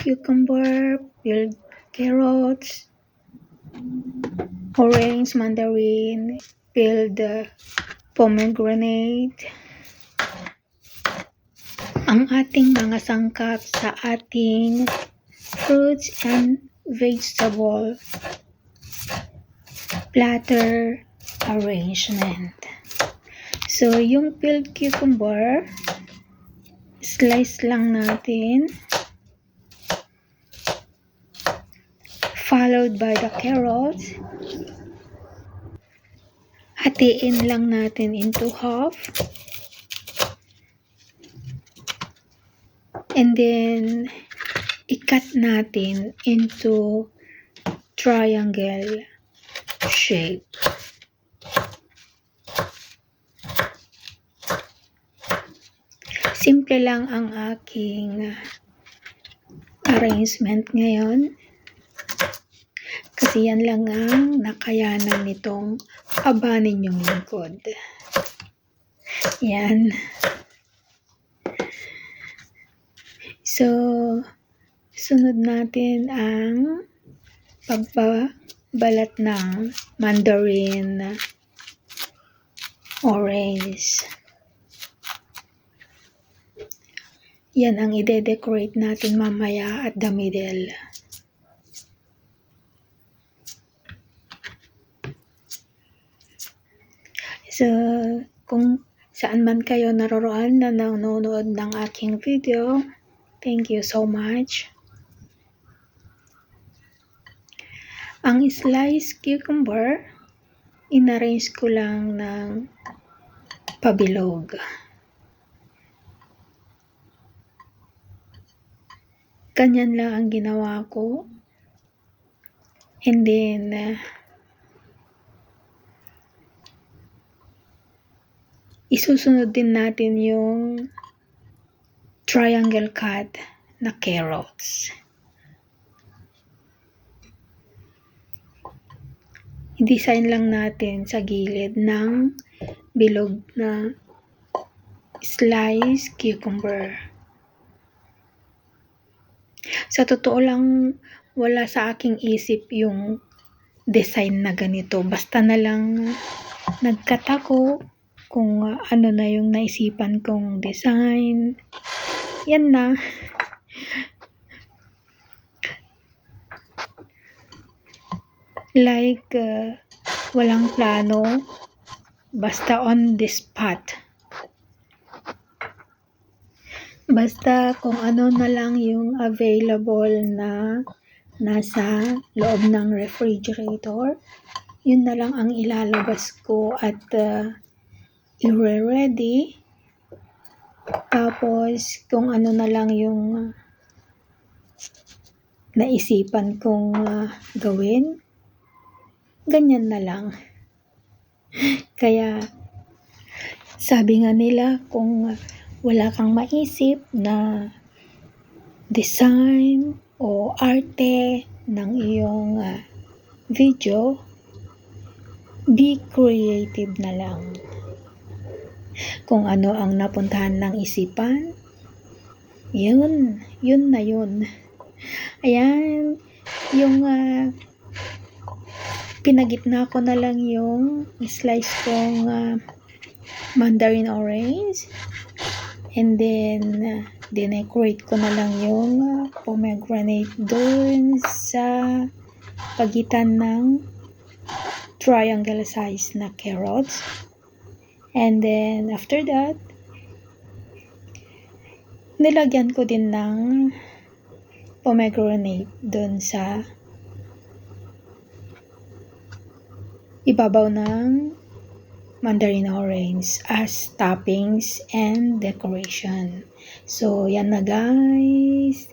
cucumber, peeled carrots, orange, mandarin, peeled pomegranate. Ang ating mga sangkap sa ating fruits and vegetable platter arrangement. So, yung peeled cucumber, slice lang natin, followed by the carrots. Hatiin lang natin into half. And then, i-cut natin into triangle shape. Simple lang ang aking arrangement ngayon. Kasi yan lang ang nakayanan nitong aba ninyong lingkod. Yan. So, sunod natin ang pagbabalat ng mandarin orange. Yan ang ide-decorate natin mamaya at the middle. So, kung saan man kayo naroroon na nanonood ng aking video, thank you so much. Ang sliced cucumber, inarrange ko lang ng pabilog. Ganyan lang ang ginawa ko. And then, isusunod din natin yung triangle cut na carrots. I-design lang natin sa gilid ng bilog na sliced cucumber. Sa totoo lang, wala sa aking isip yung design na ganito. Basta na lang nagkatako kung ano na yung naisipan kong design. Yan na. Like, walang plano. Basta on the spot. Basta kung ano na lang yung available na nasa loob ng refrigerator, yun na lang ang ilalabas ko at i-ready. Tapos, kung ano na lang yung naisipan kong gawin, ganyan na lang. Kaya, sabi nga nila, kung wala kang maisip na design o arte ng iyong video, be creative na lang. Kung ano ang napuntahan ng isipan, yun na yun. Ayan, yung pinagitna ko na lang yung slice kong mandarin orange. And then, dinecorate ko na lang yung pomegranate doon sa pagitan ng triangle size na carrots. And then, after that, nilagyan ko din ng pomegranate doon sa ibabaw ng mandarin orange as toppings and decoration. So, yan na guys.